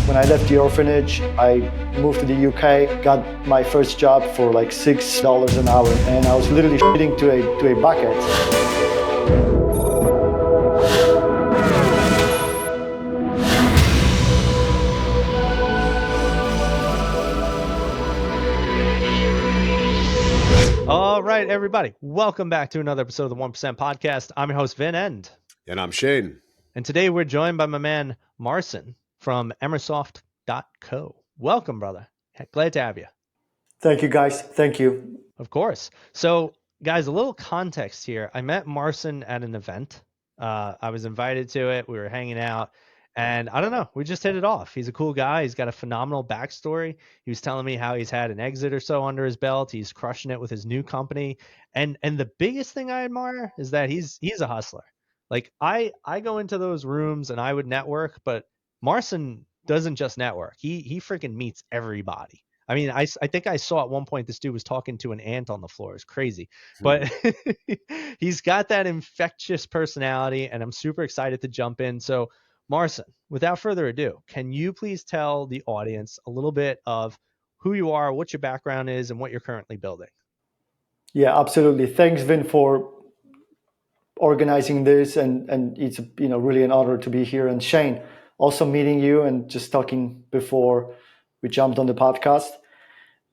When I left the orphanage, I moved to the UK, got my first job for like $6 an hour, and I was literally shitting to a bucket. All right, everybody. Welcome back to another episode of the 1% Podcast. I'm your host, Vin End. And I'm Shane. And today we're joined by my man, Marcin from Emersoft.co. Welcome, brother. Glad to have you. Thank you, guys. Thank you. Of course. So, guys, a little context here. I met Marcin at an event. I was invited to it. We were hanging out. And I don't know, we just hit it off. He's a cool guy. He's got a phenomenal backstory. He was telling me how he's had an exit or so under his belt. He's crushing it with his new company. And the biggest thing I admire is that he's a hustler. Like I go into those rooms and I would network, but Marcin doesn't just network. He freaking meets everybody. I mean, I think I saw at one point this dude was talking to an ant on the floor. It's crazy. But he's got that infectious personality, and I'm super excited to jump in. So Marcin, without further ado, can you please tell the audience a little bit of who you are, what your background is, and what you're currently building? Yeah, absolutely. Thanks, Vin, for organizing this, and it's really an honor to be here. And Shane, also meeting you and just talking before we jumped on the podcast.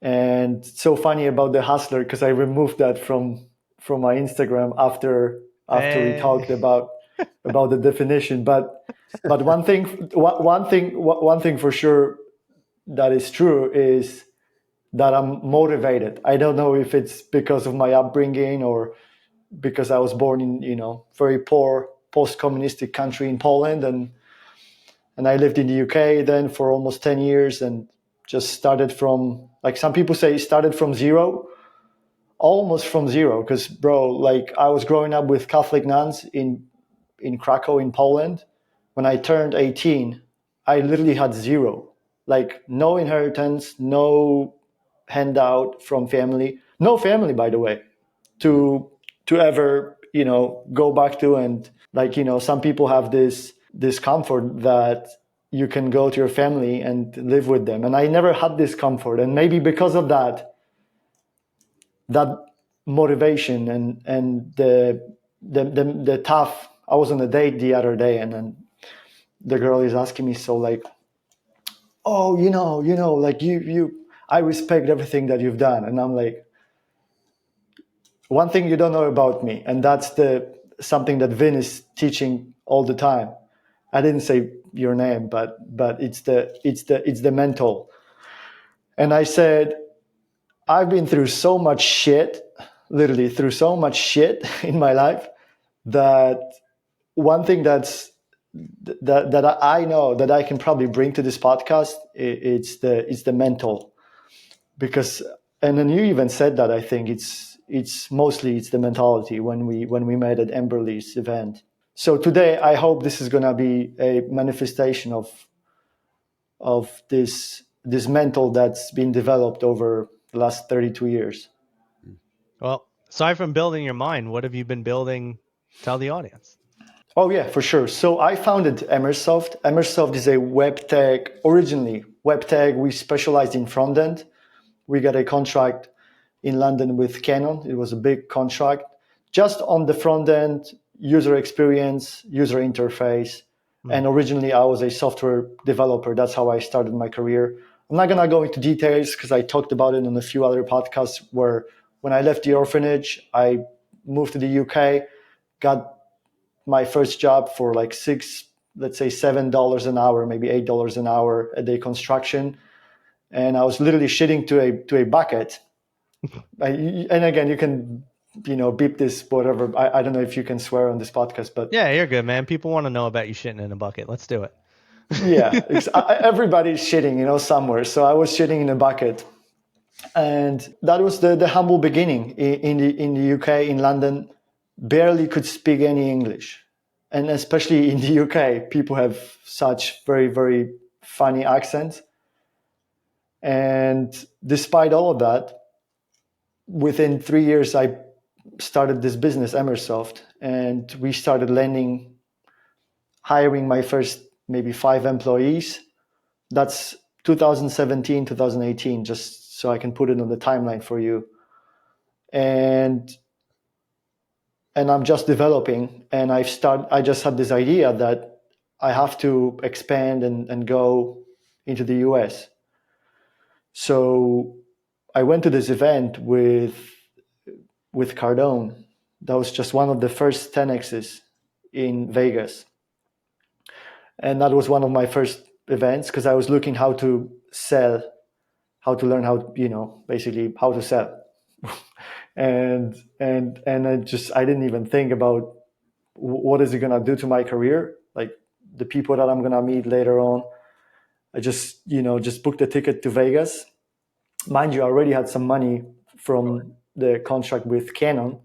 And it's so funny about the hustler because I removed that from my Instagram after we talked about the definition. But one thing for sure that is true is that I'm motivated. I don't know if it's because of my upbringing or because I was born in very poor post-communistic country in Poland, and I lived in the UK then for almost 10 years and just started from, like some people say, started from zero, almost from zero. Because bro, like I was growing up with Catholic nuns in Krakow in Poland. When I turned 18, I literally had zero, like no inheritance, no handout from family, no family, by the way, to ever go back to. And like some people have this comfort that you can go to your family and live with them, and I never had this comfort. And maybe because of that motivation and the tough. I was on a date the other day, and then the girl is asking me, so like, oh, like you I respect everything that you've done. And I'm like, one thing you don't know about me, and that's something that Vin is teaching all the time. I didn't say your name, but it's the mental. And I said, I've been through so much shit, literally through so much shit in my life, that one thing that I know that I can probably bring to this podcast, it's the mental. Because, and then you even said that, I think it's mostly the mentality when we met at Emberly's event. So today, I hope this is going to be a manifestation of this mental that's been developed over the last 32 years. Well, aside from building your mind, what have you been building? Tell the audience. Oh yeah, for sure. So I founded Emersoft. Emersoft is a web tech, originally web tech. We specialized in front end. We got a contract in London with Canon. It was a big contract just on the front end, user experience, user interface. And originally I was a software developer. That's how I started my career. I'm not going to go into details because I talked about it on a few other podcasts, where when I left the orphanage, I moved to the UK, got my first job for like $7 an hour, maybe $8 an hour a day construction. And I was literally shitting to a bucket. And again, you can beep this, whatever. I don't know if you can swear on this podcast, but yeah, you're good, man. People want to know about you shitting in a bucket. Let's do it. Yeah, everybody's shitting, somewhere. So I was shitting in a bucket, and that was the humble beginning in the UK, in London. Barely could speak any English, and especially in the UK, people have such very, very funny accents. And despite all of that, within 3 years, I started this business, Emersoft, and we started hiring my first maybe 5 employees. that's 2017, 2018, just so I can put it on the timeline for you. And I'm just developing, and I just had this idea that I have to expand and go into the US. So I went to this event with Cardone. That was just one of the first 10Xs in Vegas. And that was one of my first events because I was looking how to sell, how to learn how, basically how to sell. and I didn't even think about what is it going to do to my career, like the people that I'm going to meet later on. I just booked a ticket to Vegas. Mind you, I already had some money from the contract with Canon.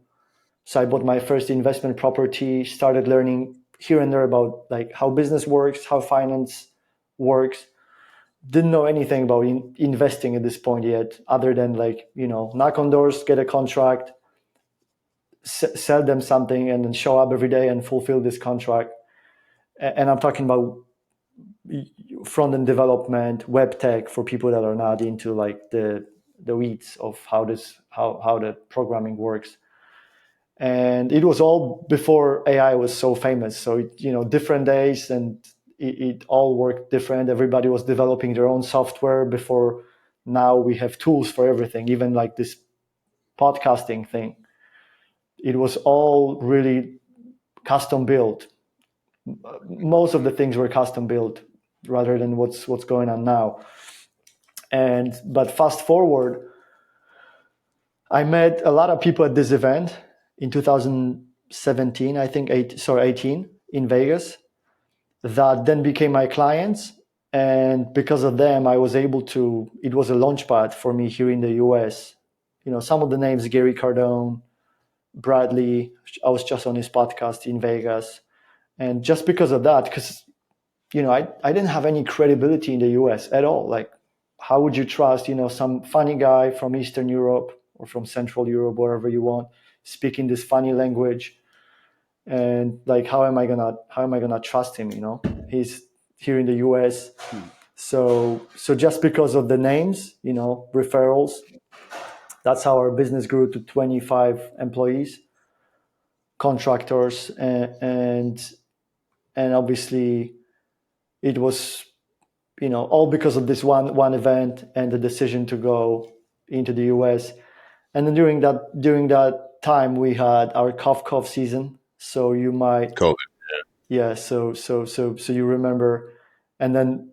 So I bought my first investment property, started learning here and there about like how business works, how finance works. Didn't know anything about investing at this point yet, other than like, knock on doors, get a contract, sell them something, and then show up every day and fulfill this contract. And I'm talking about front-end development, web tech for people that are not into like the weeds of how the programming works. And it was all before AI was so famous. So different days, and it all worked different. Everybody was developing their own software before. Now we have tools for everything, even like this podcasting thing. It was all really custom built. Most of the things were custom built rather than what's going on now. But fast forward, I met a lot of people at this event in 2017, I think 18 in Vegas, that then became my clients. And because of them, I was able to, it was a launchpad for me here in the US. Some of the names, Gary Cardone, Bradley, I was just on his podcast in Vegas. And just because of that, because, I didn't have any credibility in the US at all. Like, how would you trust, some funny guy from Eastern Europe or from Central Europe, wherever you want, speaking this funny language? And like, how am I gonna trust him? He's here in the US. So just because of the names, referrals, that's how our business grew to 25 employees, contractors, and obviously it was, all because of this one event and the decision to go into the US. And then during that time, we had our cough season. So you might COVID. Yeah. So you remember, and then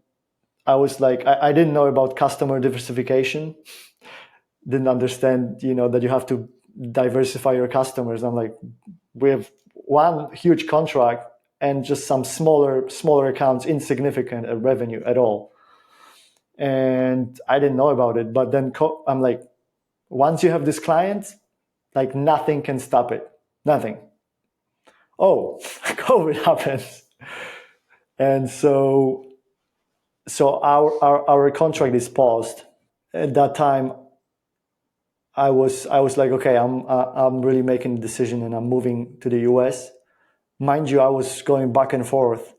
I was like, I didn't know about customer diversification. Didn't understand, that you have to diversify your customers. I'm like, we have one huge contract and just some smaller accounts, insignificant revenue at all. And I didn't know about it. But then I'm like, once you have this client, like nothing can stop it. Nothing. Oh, COVID happens. And so our contract is paused. At that time, I was like, okay, I'm really making a decision and I'm moving to the US. Mind you, I was going back and forth.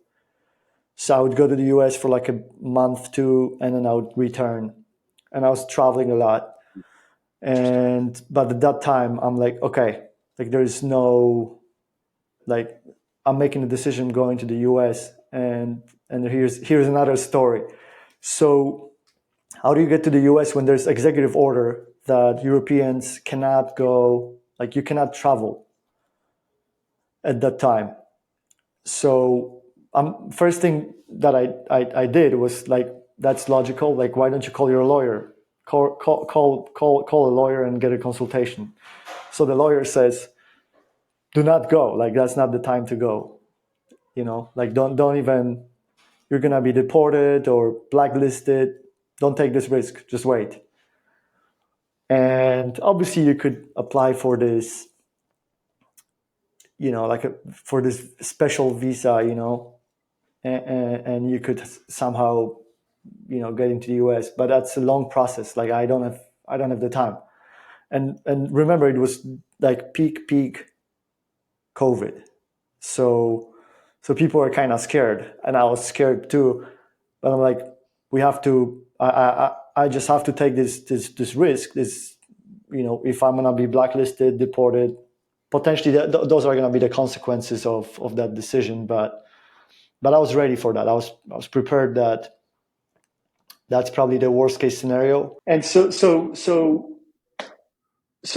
So I would go to the US for like a month, two, and then I would return. And I was traveling a lot. But at that time, I'm like, okay, like there's no, like, I'm making a decision going to the US. And here's another story. So how do you get to the US when there's executive order that Europeans cannot go, like you cannot travel at that time? So first thing that I did was like, that's logical. Like, why don't you call your lawyer? Call a lawyer and get a consultation. So the lawyer says, do not go. Like, that's not the time to go. Like don't even, you're gonna be deported or blacklisted. Don't take this risk. Just wait. And obviously you could apply for this, for this special visa, and you could somehow, get into the US, but that's a long process. Like I don't have the time. And remember, it was like peak COVID. So people are kind of scared, and I was scared too. But I'm like, we have to. I just have to take this risk. This, if I'm gonna be blacklisted, deported, potentially those are gonna be the consequences of that decision. But I was ready for that. I was prepared that that's probably the worst case scenario. And so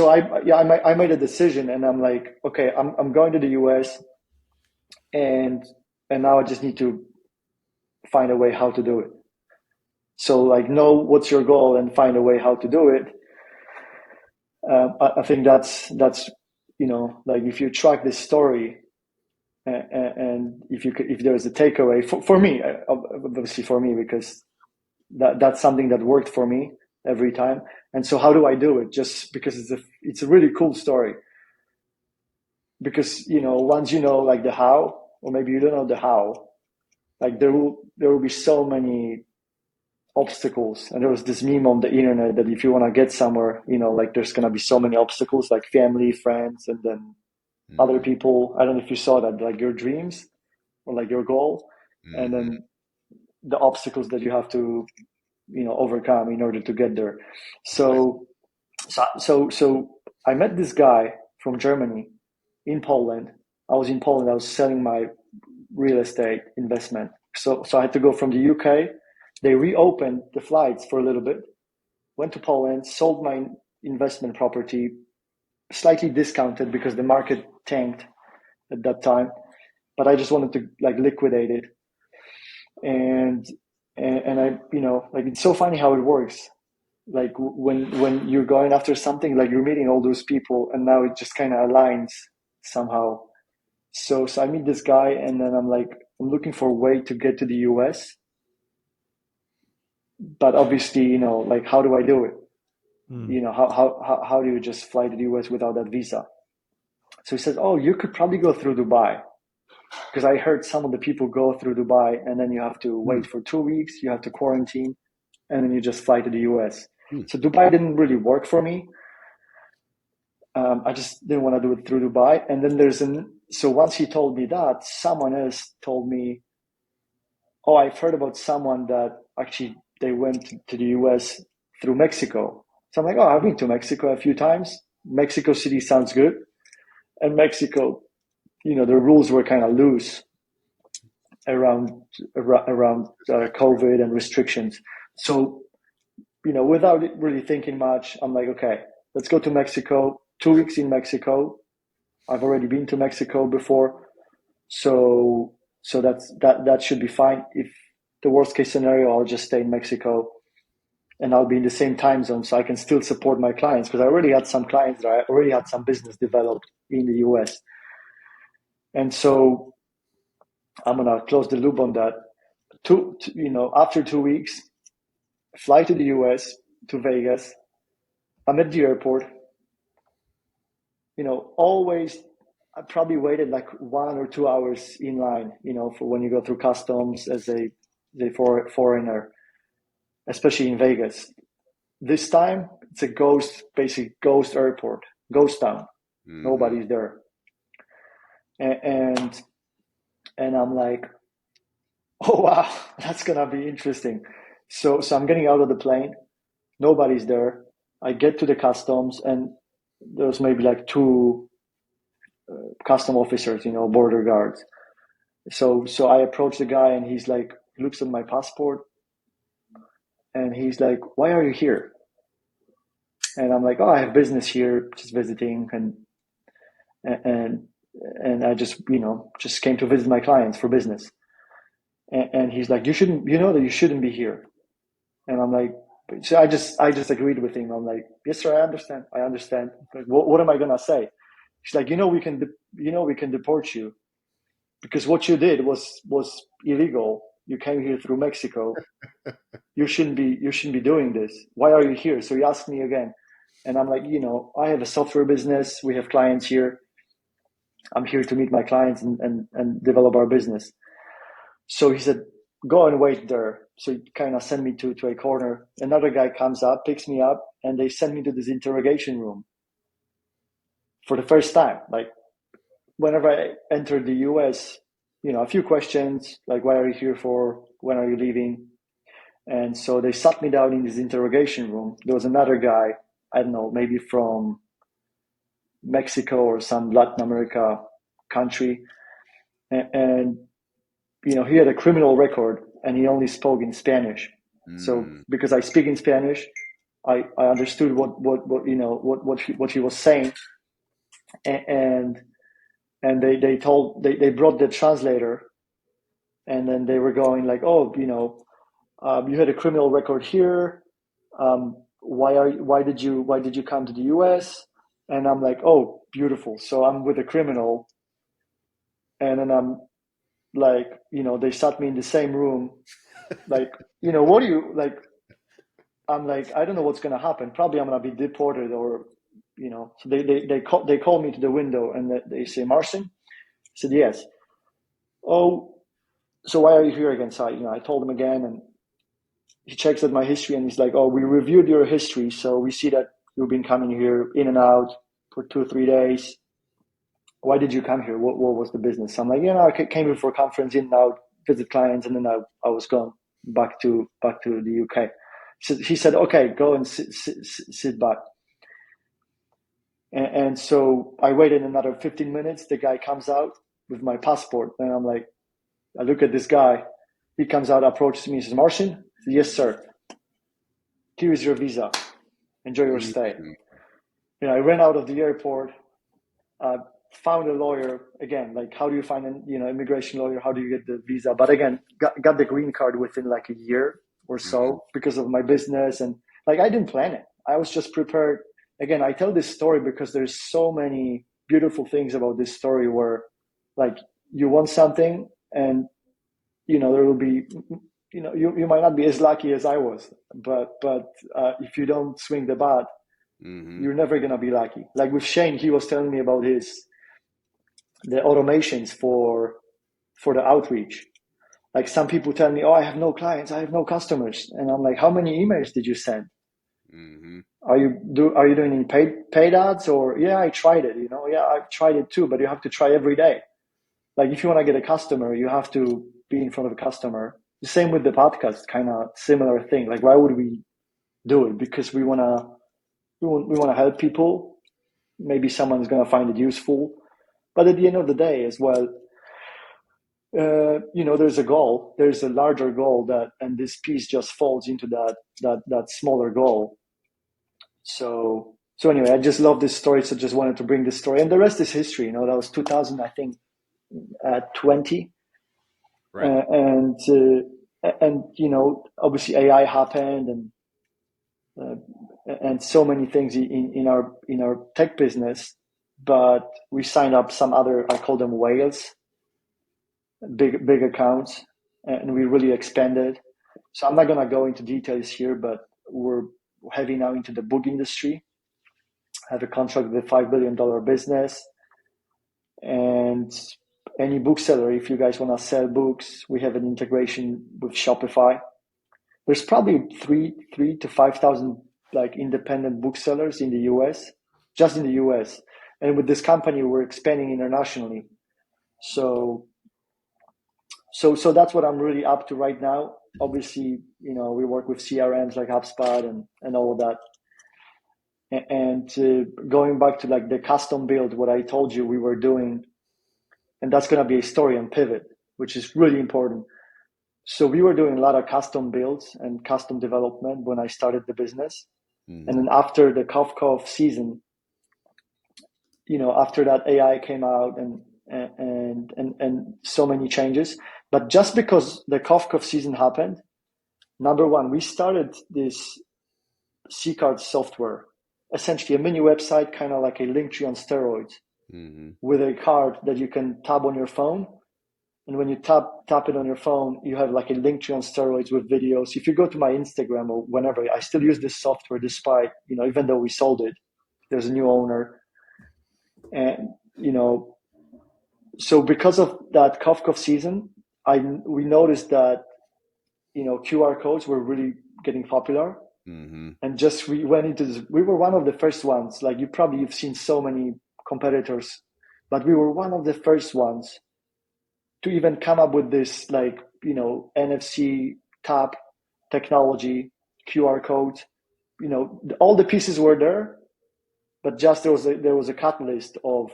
I made a decision, and I'm like, okay, I'm going to the US, and now I just need to find a way how to do it. So like, know what's your goal and find a way how to do it. I think that's like, if you track this story, and if there's a takeaway for me, obviously for me, because that's something that worked for me every time. And so how do I do it? Just because it's a really cool story. Because once like the how, or maybe you don't know the how, like there will be so many obstacles. And there was this meme on the internet that if you want to get somewhere, like there's going to be so many obstacles, like family, friends, and then other people. I don't know if you saw that, like your dreams or like your goal, and then the obstacles that you have to overcome in order to get there. So I met this guy from Germany in Poland. I was in Poland. I was selling my real estate investment. So I had to go from the UK. They reopened the flights for a little bit. Went to Poland, sold my investment property, slightly discounted because the market tanked at that time. But I just wanted to like liquidate it. And I, like, it's so funny how it works. Like when you're going after something, like you're meeting all those people, and now it just kind of aligns somehow. So I meet this guy, and then I'm like, I'm looking for a way to get to the US, but obviously, like, how do I do it? How do you just fly to the US without that visa? So he says, oh, you could probably go through Dubai, because I heard some of the people go through Dubai, and then you have to wait for 2 weeks, you have to quarantine, and then you just fly to the US. So Dubai didn't really work for me. I just didn't want to do it through Dubai. And then so once he told me that, someone else told me, oh, I've heard about someone that actually they went to the US through Mexico. So I'm like, oh, I've been to Mexico a few times. Mexico City sounds good. And Mexico, the rules were kind of loose around COVID and restrictions. So, without really thinking much, I'm like, okay, let's go to Mexico. 2 weeks in Mexico. I've already been to Mexico before. So that should be fine. If the worst case scenario, I'll just stay in Mexico, and I'll be in the same time zone, so I can still support my clients, because I already had some clients there. I already had some business developed in the US. And so I'm gonna close the loop on that. After 2 weeks, fly to the US, to Vegas. I'm at the airport. Always, I probably waited like 1 or 2 hours in line, for when you go through customs as a foreigner, especially in Vegas. This time, it's a basic ghost airport, ghost town. Nobody's there. And I'm like, oh, wow, that's going to be interesting. So I'm getting out of the plane. Nobody's there. I get to the customs, and there's maybe like 2 custom officers, border guards. So I approach the guy, and he's like, looks at my passport, and he's like, why are you here? And I'm like, oh, I have business here, just visiting, and I just just came to visit my clients for business. And he's like, that you shouldn't be here. And I'm like, so I just agreed with him. I'm like, yes, sir, I understand. Like, what am I gonna say? He's like, we can deport you, because what you did was illegal. You came here through Mexico. You shouldn't be doing this. Why are you here? So he asked me again. And I'm like, I have a software business. We have clients here. I'm here to meet my clients and develop our business. So he said, go and wait there. So he kind of sent me to a corner. Another guy comes up, picks me up, and they send me to this interrogation room for the first time. Like, whenever I entered the US, a few questions, like, what are you here for? When are you leaving? And so they sat me down in this interrogation room. There was another guy, I don't know, maybe from Mexico or some Latin America country. And he had a criminal record and he only spoke in Spanish. So because I speak in Spanish, I understood what he was saying. And they brought the translator, and then they were going like, oh, you had a criminal record here. Why did you come to the US? And I'm like, oh, beautiful. So I'm with a criminal, and then I'm like, they sat me in the same room, like, what do you like? I'm like, I don't know what's gonna happen. Probably I'm gonna be deported, or So they call me to the window and they say, Marcin? I said yes. Oh, so why are you here again? So I told him again, and he checks at my history and he's like, oh, we reviewed your history, so we see that you've been coming here in and out for 2 or 3 days. Why did you come here? What was the business? I'm like, I came here for a conference, in and out, visit clients, and then I was gone back to the UK. So he said, okay, go and sit back. And so I waited another 15 minutes. The guy comes out with my passport, and I'm like, I look at this guy. He comes out, approaches me, says, Marcin? I said, yes, sir. Here is your visa. Enjoy your stay. I ran out of the airport, found a lawyer again. Like, how do you find an immigration lawyer? How do you get the visa? But again, got the green card within like a year or so because of my business. And like, I didn't plan it. I was just prepared. Again, I tell this story because there's so many beautiful things about this story where, like, you want something and there will be, you might not be as lucky as I was, but if you don't swing the bat, you're never gonna be lucky. Like with Shane, he was telling me about the automations for the outreach. Like some people tell me, oh, I have no clients, I have no customers, and I'm like, how many emails did you send? Are you doing any paid ads? Or yeah, I tried it. Yeah, I've tried it too, but you have to try every day. Like if you want to get a customer, you have to be in front of a customer. The same with the podcast, kind of similar thing. Like why would we do it? Because we want to help people. Maybe someone's going to find it useful. But at the end of the day as well, there's a goal. There's a larger goal and this piece just falls into that smaller goal. So anyway, I just love this story. So just wanted to bring this story, and the rest is history. That was 2000, I think, 20. Right. And obviously AI happened, and so many things in our tech business. But we signed up some other, I call them whales, big accounts, and we really expanded. So I'm not gonna go into details here, but we're heavy now into the book industry. I have a contract with a $5 billion business, and any bookseller, if you guys want to sell books, we have an integration with Shopify. There's probably 3,000 to 5,000 like independent booksellers in the US, just in the US. And with this company, we're expanding internationally. So that's what I'm really up to right now. Obviously, we work with CRMs like HubSpot and all of that. And going back to like the custom build, what I told you we were doing, and that's going to be a story and pivot, which is really important. So we were doing a lot of custom builds and custom development when I started the business. And then after the cough season, after that AI came out and so many changes. But just because the cough season happened, number one, we started this C-card software, essentially a mini website, kind of like a Linktree on steroids, with a card that you can tap on your phone. And when you tap it on your phone, you have like a Linktree on steroids with videos. If you go to my Instagram or whenever, I still use this software despite, even though we sold it, there's a new owner. And, so because of that cough season, we noticed that, QR codes were really getting popular. And just we went into this, we were one of the first ones, like you've seen so many competitors, but we were one of the first ones to even come up with this, like, NFC tap technology, QR codes, all the pieces were there, but just there was a catalyst of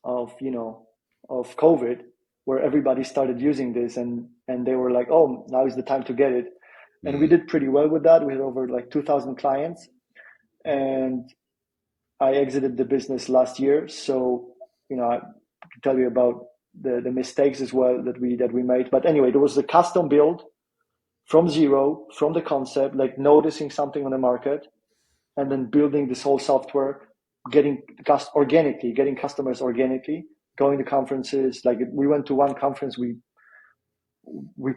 COVID, where everybody started using this, and they were like, oh, now is the time to get it. And we did pretty well with that. We had over like 2,000 clients, and I exited the business last year. So, I can tell you about the mistakes as well that we made. But anyway, there was a custom build from zero, from the concept, like noticing something on the market, and then building this whole software, getting customers organically, going to conferences. Like we went to one conference, we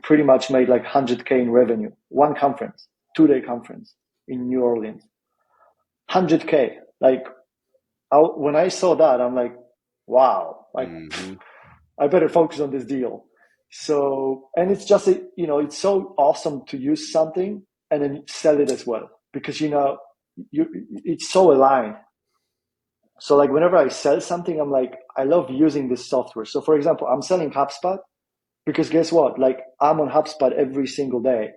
pretty much made like 100K in revenue. One conference, 2-day conference in New Orleans, 100K. Like when I saw that, I'm like, wow, like I better focus on this deal. So, and it's just, it's so awesome to use something and then sell it as well, because, it's so aligned. So like whenever I sell something, I'm like, I love using this software. So for example, I'm selling HubSpot because guess what? Like I'm on HubSpot every single day.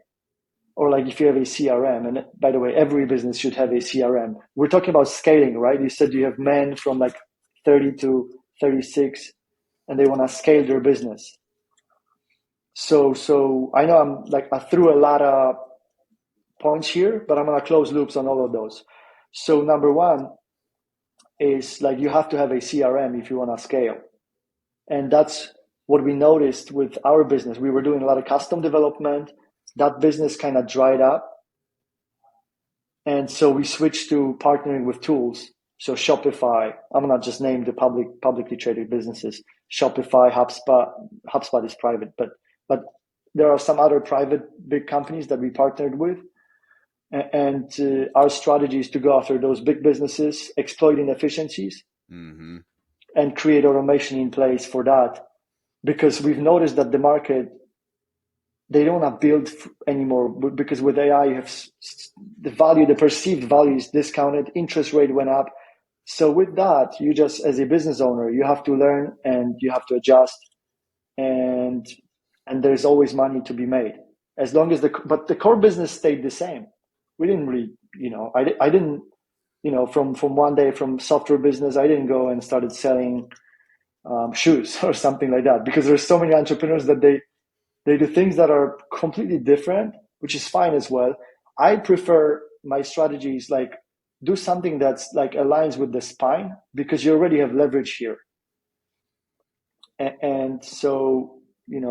Or like if you have a CRM, and by the way, every business should have a CRM. We're talking about scaling, right? You said you have men from like 30 to 36 and they want to scale their business. So I know I threw a lot of points here, but I'm going to close loops on all of those. So number one is like you have to have a CRM if you want to scale. And that's what we noticed with our business. We were doing a lot of custom development. That business kind of dried up. And so we switched to partnering with tools. So Shopify, I'm going to just name the publicly traded businesses. Shopify, HubSpot is private, but there are some other private big companies that we partnered with. And our strategy is to go after those big businesses, exploit inefficiencies, and create automation in place for that. Because we've noticed that the market, they don't want to build anymore, because with AI, you have the perceived value is discounted, interest rate went up. So with that, you just, as a business owner, you have to learn and you have to adjust, and there's always money to be made. As long as but the core business stayed the same. We didn't really, I didn't, from one day from software business, I didn't go and started selling shoes or something like that, because there's so many entrepreneurs that they do things that are completely different, which is fine as well. I prefer my strategies like do something that's like aligns with the spine, because you already have leverage here. And so,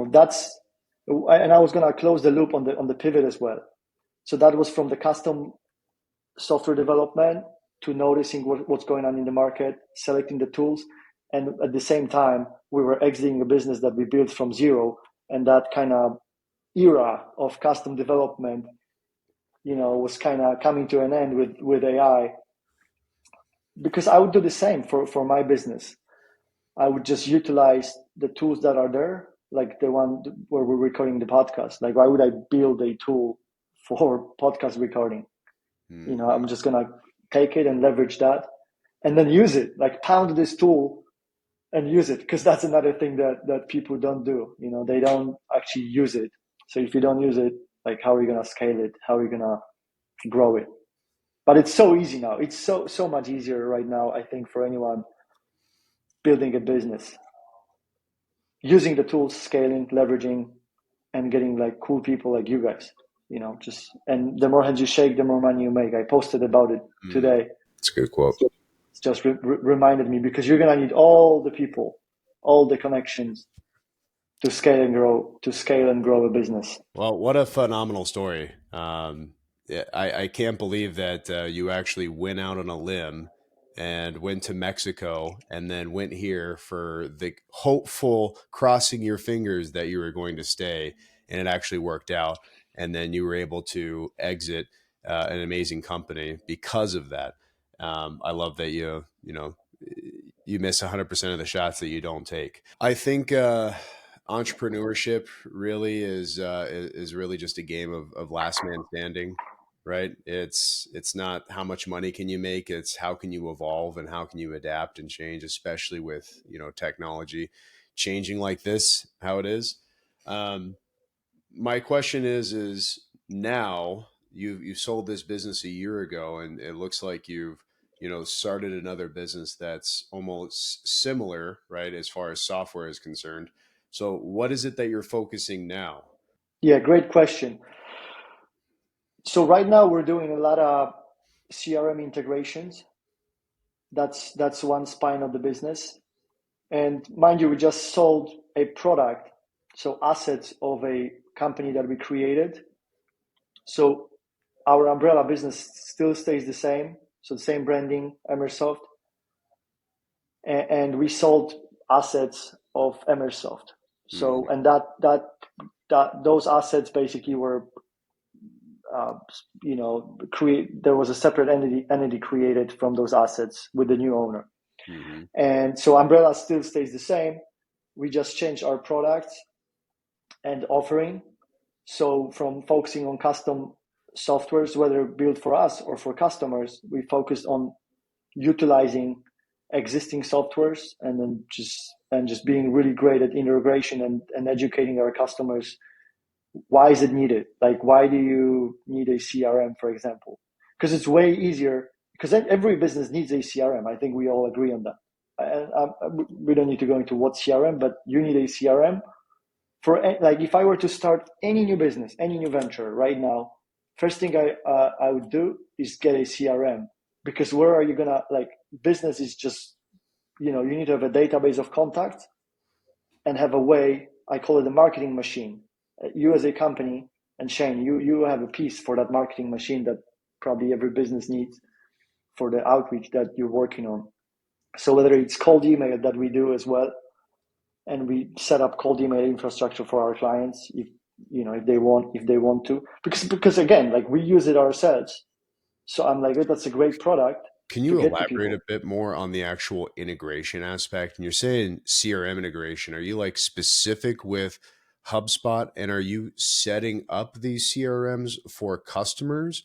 that's, and I was going to close the loop on the pivot as well. So that was from the custom software development to noticing what's going on in the market, selecting the tools. And at the same time, we were exiting a business that we built from zero. And that kind of era of custom development, was kind of coming to an end with AI. Because I would do the same for my business. I would just utilize the tools that are there, like the one where we're recording the podcast. Like, why would I build a tool for podcast recording? I'm just going to take it and leverage that and then use it, like pound this tool and use it. Because that's another thing that people don't do. They don't actually use it. So if you don't use it, like, how are you going to scale it? How are you going to grow it? But it's so easy now. It's so much easier right now, I think, for anyone building a business, using the tools, scaling, leveraging, and getting like cool people like you guys. And the more hands you shake, the more money you make. I posted about it today. It's a good quote. So it's just reminded me, because you're gonna need all the people, all the connections to scale and grow a business. Well, what a phenomenal story. I can't believe that you actually went out on a limb and went to Mexico and then went here for the hopeful, crossing your fingers that you were going to stay, and it actually worked out. And then you were able to exit an amazing company because of that. I love that you miss 100% of the shots that you don't take. I think entrepreneurship really is really just a game of last man standing, right? It's not how much money can you make, it's how can you evolve and how can you adapt and change, especially with technology changing like this, how it is. My question is now you sold this business a year ago, and it looks like you've started another business that's almost similar, right, as far as software is concerned. So what is it that you're focusing now? Yeah, great question. So right now we're doing a lot of CRM integrations. That's one spine of the business. And mind you, we just sold a product, so assets of a company that we created. So our umbrella business still stays the same. So the same branding, Emersoft, and we sold assets of Emersoft. So and that those assets basically were, there was a separate entity created from those assets with the new owner. Mm-hmm. And so umbrella still stays the same. We just changed our products and offering. So from focusing on custom softwares, whether built for us or for customers, we focused on utilizing existing softwares and then just being really great at integration and educating our customers. Why is it needed? Like, why do you need a CRM, for example? Because it's way easier, because every business needs a CRM. I think we all agree on that. We don't need to go into what CRM, but you need a CRM for, like, if I were to start any new business, any new venture right now, first thing I would do is get a CRM, because where are you gonna, like, business is just, you need to have a database of contacts and have a way. I call it a marketing machine. You as a company, and Shane, you have a piece for that marketing machine that probably every business needs for the outreach that you're working on. So whether it's cold email that we do as well, and we set up cold email infrastructure for our clients if they want to, because again, like, we use it ourselves. So I'm like, that's a great product. Can you elaborate a bit more on the actual integration aspect? And you're saying CRM integration. Are you like specific with HubSpot, and are you setting up these CRMs for customers?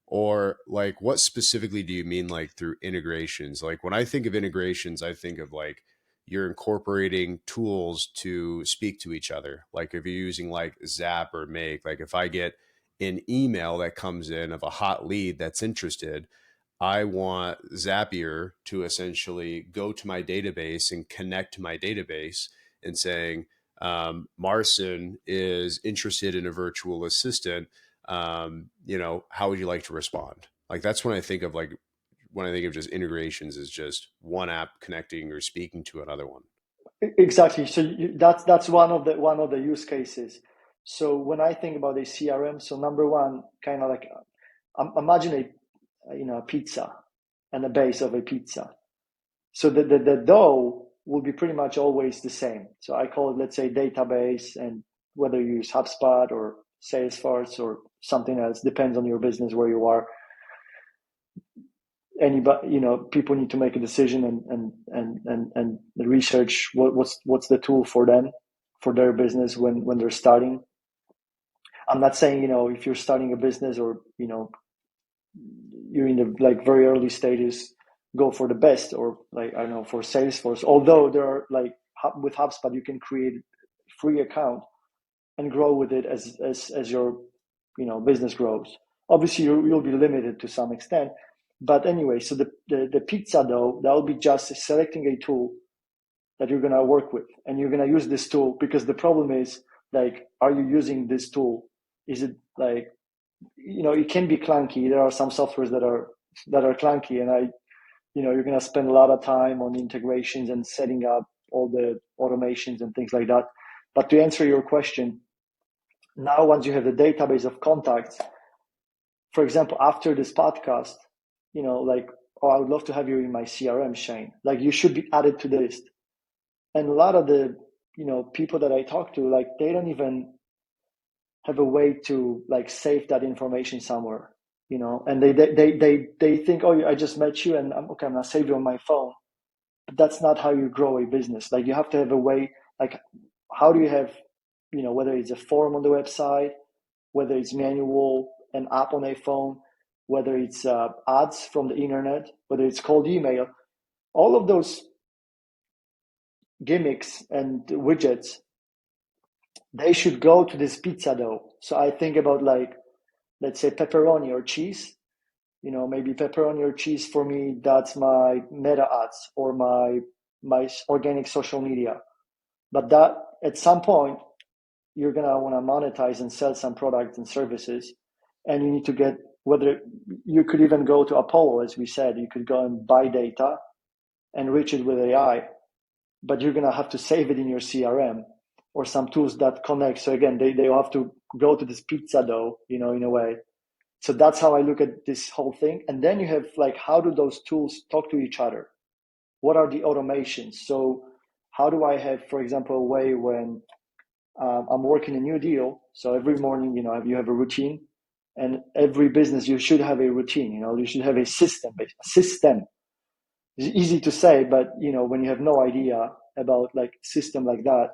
Or like, what specifically do you mean, like, through integrations? Like, when I think of integrations, I think of like you're incorporating tools to speak to each other. Like if you're using like Zap or Make, like if I get an email that comes in of a hot lead that's interested, I want Zapier to essentially go to my database and connect to my database and saying, Marcin is interested in a virtual assistant. How would you like to respond? Like, that's when I think of just integrations is just one app connecting or speaking to another one. Exactly. So that's one of the use cases. So when I think about a CRM, so number one, kind of like, imagine a pizza and the base of a pizza. So the dough will be pretty much always the same. So I call it, let's say, database, and whether you use HubSpot or Salesforce or something else, depends on your business, where you are. Anybody, people need to make a decision and research what's the tool for them, for their business when they're starting. I'm not saying, if you're starting a business or, you're in the like very early stages, go for the best, or like, I don't know, for Salesforce. Although there are, like, with HubSpot, you can create free account and grow with it as your business grows. Obviously, you'll be limited to some extent, but anyway. So the pizza dough, that will be just selecting a tool that you're gonna work with, and you're gonna use this tool, because the problem is, like, are you using this tool? Is it like, it can be clunky. There are some softwares that are clunky, and you're going to spend a lot of time on integrations and setting up all the automations and things like that. But to answer your question, now once you have the database of contacts, for example, after this podcast, like, oh, I would love to have you in my CRM, Shane. Like, you should be added to the list. And a lot of the people that I talk to, like, they don't even have a way to, like, save that information somewhere, and they think, oh, I just met you, and I'm gonna save you on my phone. But that's not how you grow a business. Like, you have to have a way, like, how do you have, whether it's a form on the website, whether it's manual, an app on a phone, whether it's ads from the internet, whether it's cold email, all of those gimmicks and widgets, they should go to this pizza dough. So I think about, like, let's say pepperoni or cheese, maybe pepperoni or cheese for me, that's my meta ads or my organic social media. But that at some point, you're going to want to monetize and sell some products and services. And you need to get, whether you could even go to Apollo, as we said, you could go and buy data, enrich it with AI, but you're going to have to save it in your CRM or some tools that connect. So again, they have to go to this pizza dough, in a way. So that's how I look at this whole thing. And then you have like, how do those tools talk to each other? What are the automations? So how do I have, for example, a way when I'm working a new deal? So every morning, you have a routine, and every business, you should have a routine, you should have a system. It's easy to say, but when you have no idea about like system like that,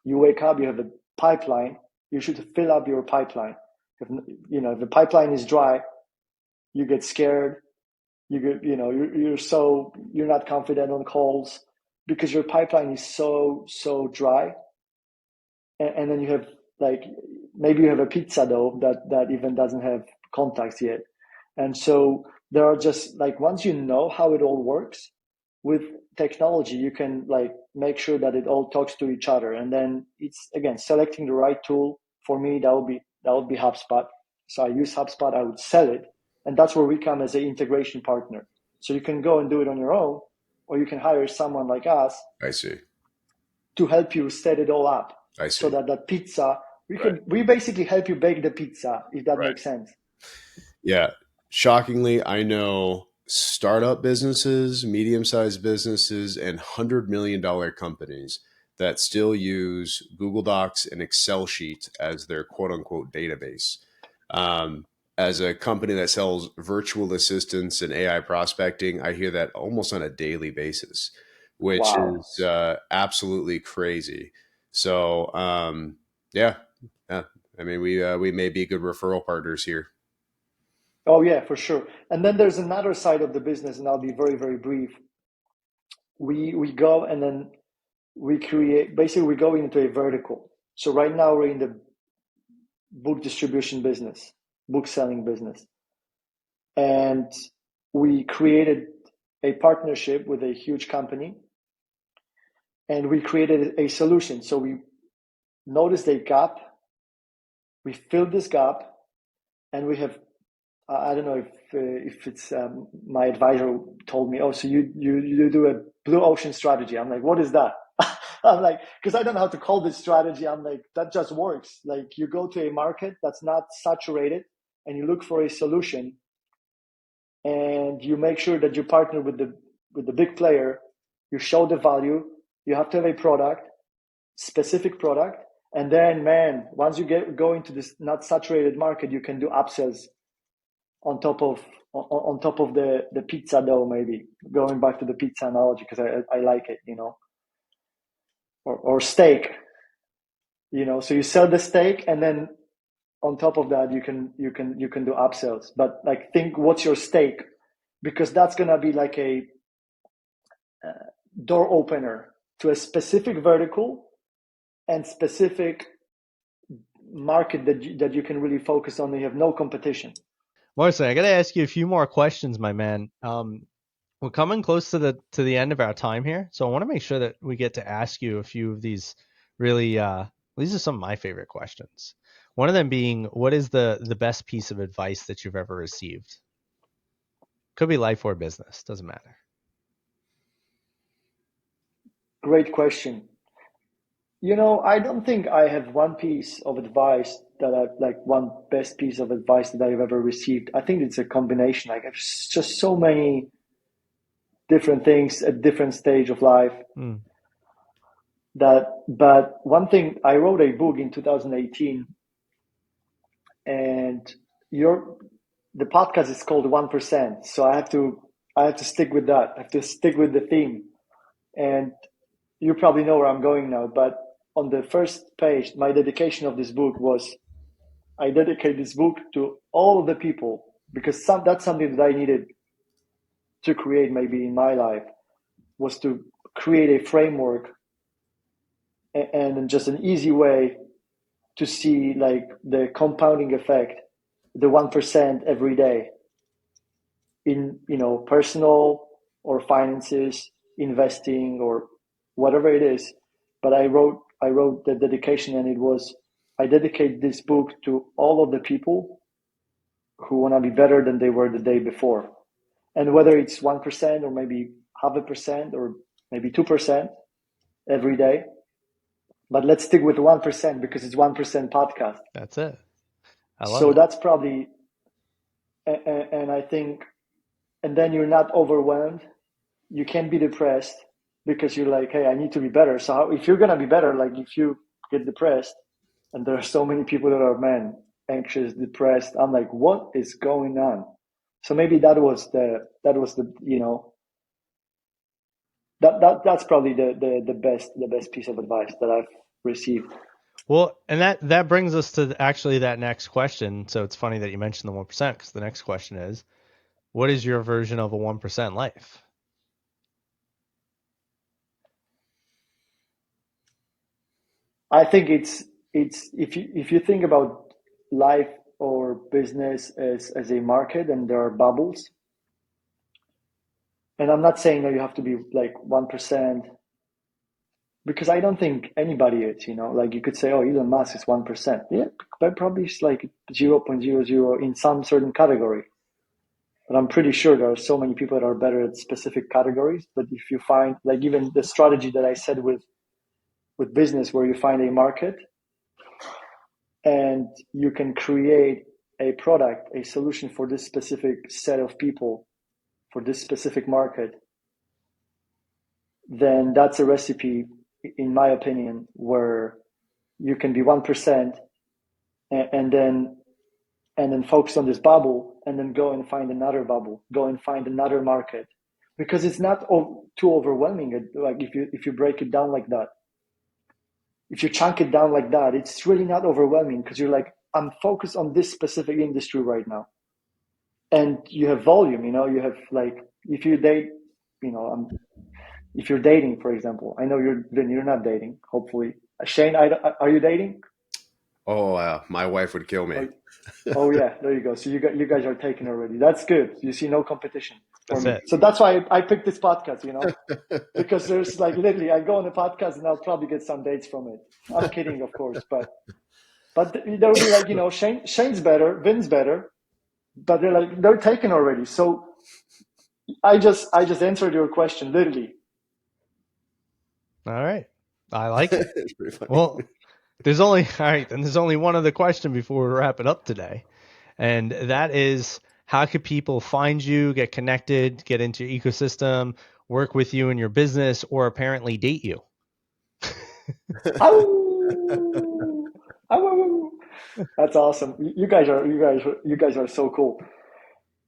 you wake up, you have a pipeline, you should fill up your pipeline. If the pipeline is dry, you get scared. You get, you're not confident on calls because your pipeline is so dry. And then you have like, maybe you have a pizza dough that even doesn't have contacts yet. And so there are just like, once you know how it all works with technology, you can like make sure that it all talks to each other. And then it's, again, selecting the right tool. For me, that would be HubSpot. So I use HubSpot, I would sell it. And that's where we come as an integration partner. So you can go and do it on your own, or you can hire someone like us. I see. To help you set it all up. I see. So that pizza, we basically help you bake the pizza, if that makes sense. Yeah. Shockingly, I know startup businesses, medium-sized businesses, and $100 million companies that still use Google Docs and Excel sheets as their quote-unquote database. As a company that sells virtual assistants and AI prospecting, I hear that almost on a daily basis, which is absolutely crazy. So, yeah. I mean, we may be good referral partners here. Oh yeah, for sure. And then there's another side of the business, and I'll be very, very brief. We go and then we create, basically we go into a vertical. So right now we're in the book distribution business, book selling business. And we created a partnership with a huge company, and we created a solution. So we noticed a gap, we filled this gap, and we have, I don't know if it's my advisor told me, oh, so you do a blue ocean strategy. I'm like, what is that? I'm like, because I don't know how to call this strategy. I'm like, that just works. Like, you go to a market that's not saturated, and you look for a solution, and you make sure that you partner with the big player. You show the value. You have to have a product, specific product, and then, man, once you go into this not saturated market, you can do upsells on top of the pizza dough. Maybe going back to the pizza analogy, because I like it, or steak, so you sell the steak, and then on top of that you can do upsells. But like, think, what's your steak? Because that's gonna be like a door opener to a specific vertical and specific market that you can really focus on. You have no competition. Marcin, I got to ask you a few more questions, my man. We're coming close to the end of our time here, so I want to make sure that we get to ask you a few of these really. These are some of my favorite questions. One of them being, what is the best piece of advice that you've ever received? Could be life or business, doesn't matter. Great question. I don't think I have one piece of advice that one best piece of advice that I've ever received. I think it's a combination. Like, it's just so many different things at different stage of life. But one thing, I wrote a book in 2018, and the podcast is called 1%. So I have to stick with that. I have to stick with the theme. And you probably know where I'm going now, but on the first page, my dedication of this book was, I dedicate this book to all of the people, because that's something that I needed to create maybe in my life, was to create a framework and just an easy way to see like the compounding effect the 1% every day in, personal or finances, investing or whatever it is. But I wrote the dedication, and it was, I dedicate this book to all of the people who want to be better than they were the day before. And whether it's 1% or maybe 0.5% or maybe 2% every day, but let's stick with 1% because it's 1% podcast. That's it. I love so it. That's probably, and I think, and then you're not overwhelmed. You can't be depressed because you're like, hey, I need to be better. So if you're gonna be better, like if you get depressed, and there are so many people that are, man, anxious, depressed, I'm like, what is going on? So maybe that was the that's probably the best piece of advice that I've received. Well, and that brings us to actually that next question. So it's funny that you mentioned the 1%, because the next question is, what is your version of a 1% life? I think it's if you think about life or business as a market, and there are bubbles. And I'm not saying that you have to be like 1%, because I don't think anybody is, like you could say, oh, Elon Musk is 1%. Yeah, but probably it's like 0.00 in some certain category. But I'm pretty sure there are so many people that are better at specific categories. But if you find, like, even the strategy that I said with business, where you find a market and you can create a product, a solution for this specific set of people, for this specific market, then that's a recipe, in my opinion, where you can be 1% and then focus on this bubble, and then go and find another bubble, go and find another market, because it's not too overwhelming. Like if you break it down like that, if you chunk it down like that, it's really not overwhelming, because you're like, I'm focused on this specific industry right now. And you have volume, you have, like, if you date, if you're dating, for example, I know you're not dating, hopefully. Shane, are you dating? Oh, my wife would kill me. Oh yeah, there you go. So you guys are taken already. That's good. You see no competition for That's me. it. So that's why I picked this podcast, because there's, like, literally, I go on the podcast and I'll probably get some dates from it. I'm kidding, of course, but there'll be, like, Shane's better, Vin's better, but they're taken already. So I just answered your question, literally. All right. I like it. It's pretty funny. Well, there's only one other question before we wrap it up today. And that is, how could people find you, get connected, get into your ecosystem, work with you in your business, or apparently date you? Ow! Ow! That's awesome. You guys are so cool.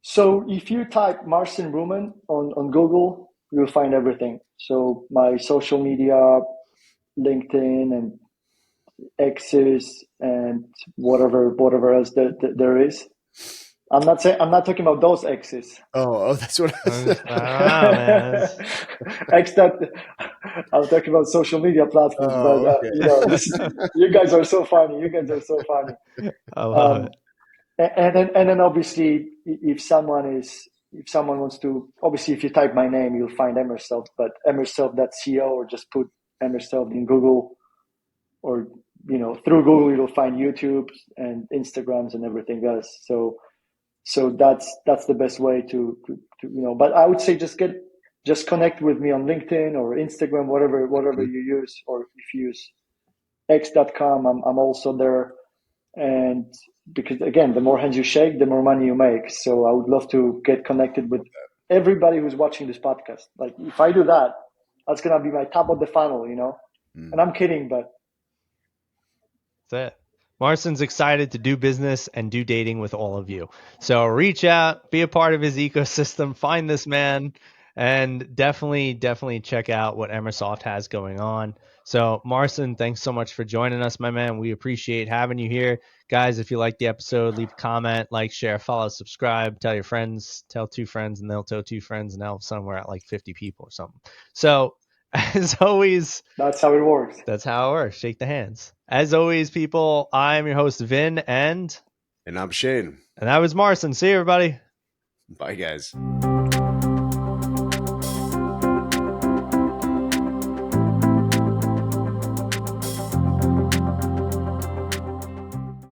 So if you type Marcin Ruman on Google, you'll find everything. So my social media, LinkedIn and X's, and whatever else there is. I'm not talking about those X's. Oh, that's what I was. I don't know, man. X that I'm talking about social media platforms, but Okay. you guys are so funny. I love it. And then obviously, if someone wants to, obviously, if you type my name, you'll find Emersoft, but Emersoft.co, or just put Emersoft in Google, or through Google you'll find YouTube and Instagrams and everything else. So that's the best way to But I would say just connect with me on LinkedIn or Instagram, whatever you use, or if you use X.com, I'm also there. And because, again, the more hands you shake, the more money you make. So I would love to get connected with everybody who's watching this podcast. Like, if I do that, that's gonna be my top of the funnel, And I'm kidding, but That's it. Marcin's excited to do business and do dating with all of you. So reach out, be a part of his ecosystem, find this man, and definitely check out what Emersoft has going on. So Marcin, thanks so much for joining us, my man. We appreciate having you here. Guys, if you like the episode, leave a comment, like, share, follow, subscribe, tell your friends, tell 2 friends, and they'll tell 2 friends, and now somewhere at like 50 people or something. So as always, that's how it works. that's how it works. Shake the hands. As always, people, I'm your host, Vin, and And I'm Shane. And that was Marcin. See you, everybody. Bye, guys.